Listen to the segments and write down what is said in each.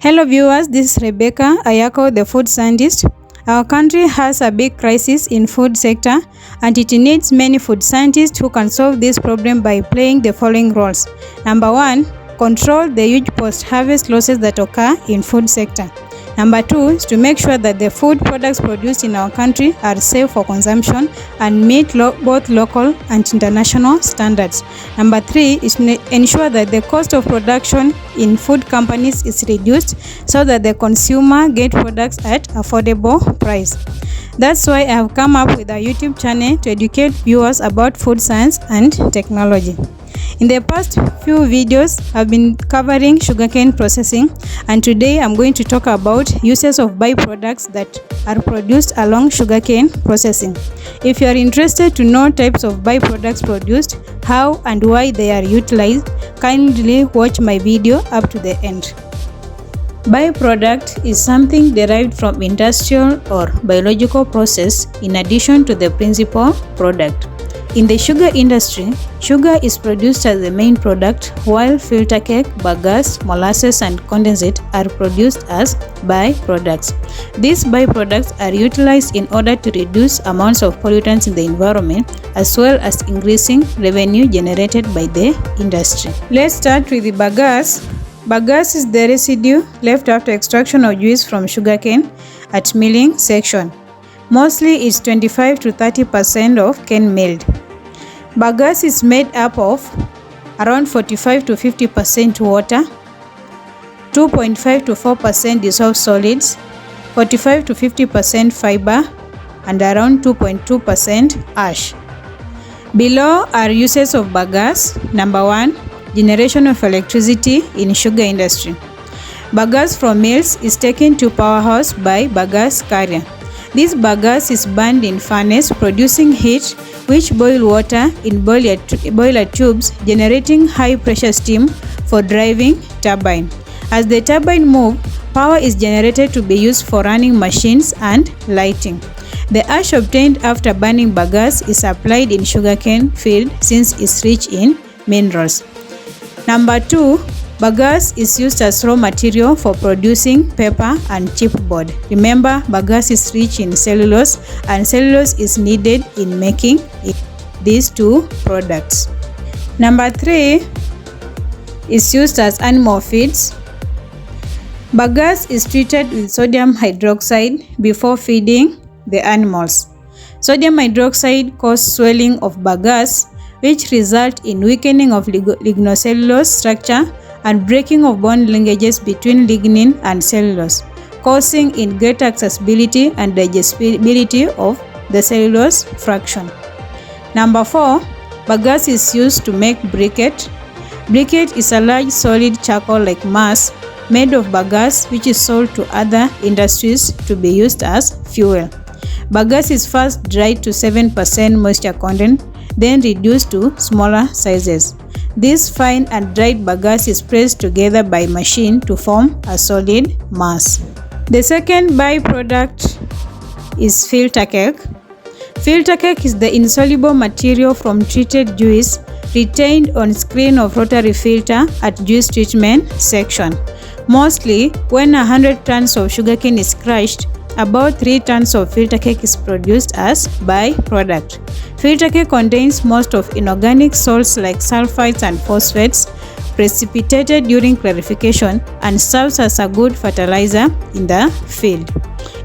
Hello viewers, this is Rebecca, Ayako, the food scientist. Our country has a big crisis in food sector and it needs many food scientists who can solve this problem by playing the following roles. Number 1, control the huge post-harvest losses that occur in food sector. Number 2 is to make sure that the food products produced in our country are safe for consumption and meet both local and international standards. Number 3 is to ensure that the cost of production in food companies is reduced so that the consumer get products at affordable price. That's why I have come up with a YouTube channel to educate viewers about food science and technology. In the past few videos, I've been covering sugarcane processing, and today I'm going to talk about uses of byproducts that are produced along sugarcane processing. If you are interested to know types of byproducts produced, how and why they are utilized, kindly watch my video up to the end. Byproduct is something derived from industrial or biological process in addition to the principal product. In the sugar industry, sugar is produced as the main product, while filter cake, bagasse, molasses, and condensate are produced as byproducts. These byproducts are utilized in order to reduce amounts of pollutants in the environment, as well as increasing revenue generated by the industry. Let's start with the bagasse. Bagasse is the residue left after extraction of juice from sugarcane at milling section. Mostly it's 25 to 30% of cane milled. Bagasse is made up of around 45 to 50% water, 2.5 to 4% dissolved solids, 45 to 50% fiber, and around 2.2% ash. Below are uses of bagasse. Number 1, generation of electricity in sugar industry. Bagasse from mills is taken to powerhouse by bagasse carrier. This bagasse is burned in furnace, producing heat which boil water in boiler tubes, generating high pressure steam for driving turbine. As the turbine moves, power is generated to be used for running machines and lighting. The ash obtained after burning bagasse is applied in sugarcane field since it's rich in minerals. Number 2, bagasse is used as raw material for producing paper and chipboard. Remember, bagasse is rich in cellulose, and cellulose is needed in making these two products. Number 3 is used as animal feeds. Bagasse is treated with sodium hydroxide before feeding the animals. Sodium hydroxide causes swelling of bagasse, which result in weakening of lignocellulose structure and breaking of bond linkages between lignin and cellulose, causing in greater accessibility and digestibility of the cellulose fraction. Number 4, bagasse is used to make briquette. Briquette is a large solid charcoal-like mass made of bagasse which is sold to other industries to be used as fuel. Bagasse is first dried to 7% moisture content, then reduced to smaller sizes. This fine and dried bagasse is pressed together by machine to form a solid mass. The second byproduct is filter cake. Filter cake is the insoluble material from treated juice retained on screen of rotary filter at juice treatment section. Mostly, when 100 tons of sugarcane is crushed, about 3 tons of filter cake is produced as byproduct. Filter cake contains most of inorganic salts like sulfites and phosphates precipitated during clarification and serves as a good fertilizer in the field.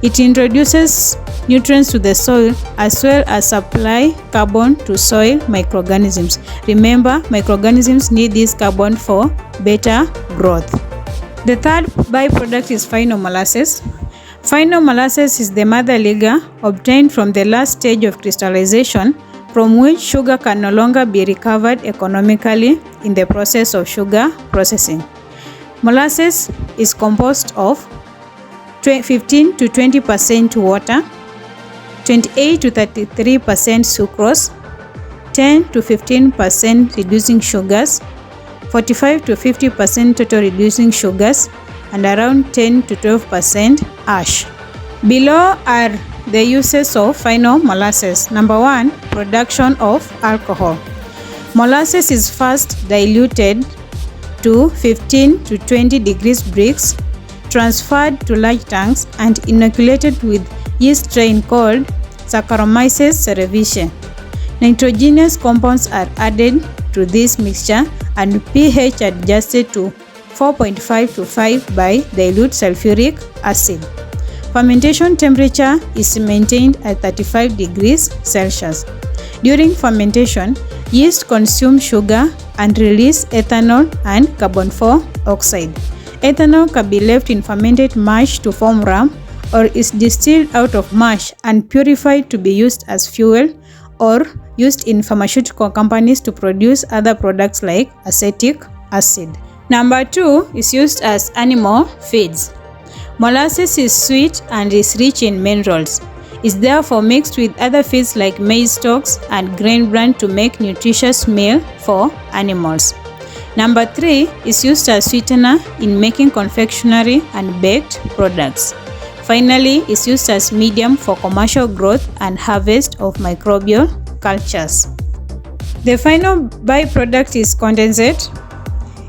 It introduces nutrients to the soil as well as supply carbon to soil microorganisms. Remember, microorganisms need this carbon for better growth. The third byproduct is final molasses. Final molasses is the mother liquor obtained from the last stage of crystallization, from which sugar can no longer be recovered economically in the process of sugar processing. Molasses is composed of 15 to 20% water, 28 to 33% sucrose, 10 to 15% reducing sugars, 45 to 50% total reducing sugars, and around 10 to 12% ash. Below are the uses of final molasses. Number 1, production of alcohol. Molasses is first diluted to 15 to 20 degrees Brix transferred to large tanks and inoculated with yeast strain called Saccharomyces cerevisiae. Nitrogenous compounds are added to this mixture and pH adjusted to 4.5 to 5 by dilute sulfuric acid. Fermentation temperature is maintained at 35 degrees Celsius. During fermentation, yeast consume sugar and release ethanol and carbon dioxide. Ethanol can be left in fermented mash to form rum, or is distilled out of mash and purified to be used as fuel, or used in pharmaceutical companies to produce other products like acetic acid. Number 2 is used as animal feeds. Molasses is sweet and is rich in minerals. It's therefore mixed with other feeds like maize stalks and grain bran to make nutritious meal for animals. Number 3 is used as sweetener in making confectionery and baked products. Finally, it's used as medium for commercial growth and harvest of microbial cultures. The final byproduct is condensate.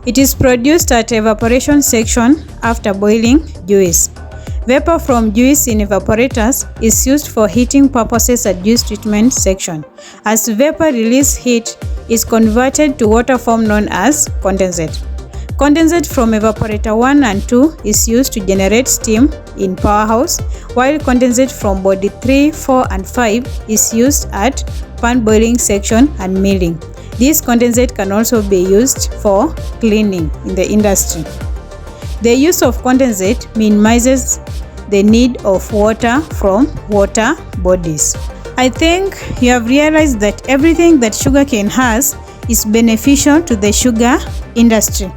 It is produced at evaporation section after boiling juice. Vapor from juice in evaporators is used for heating purposes at juice treatment section. As vapor release heat is converted to water form known as condensate. Condensate from evaporator 1 and 2 is used to generate steam in powerhouse, while condensate from body 3, 4 and 5 is used at pan boiling section and milling. This condensate can also be used for cleaning in the industry. The use of condensate minimizes the need of water from water bodies. I think you have realized that everything that sugarcane has is beneficial to the sugar industry.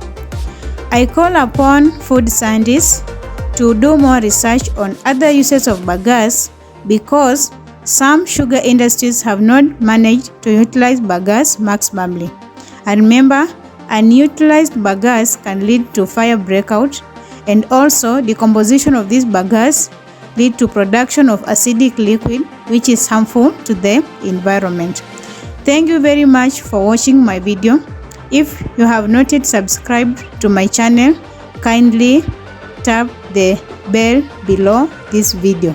I call upon food scientists to do more research on other uses of bagasse, because some sugar industries have not managed to utilize bagasse maximally. And remember, unutilized bagasse can lead to fire breakout, and also decomposition of this bagasse lead to production of acidic liquid, which is harmful to the environment. Thank you very much for watching my video. If you have not yet subscribed to my channel, kindly tap the bell below this video.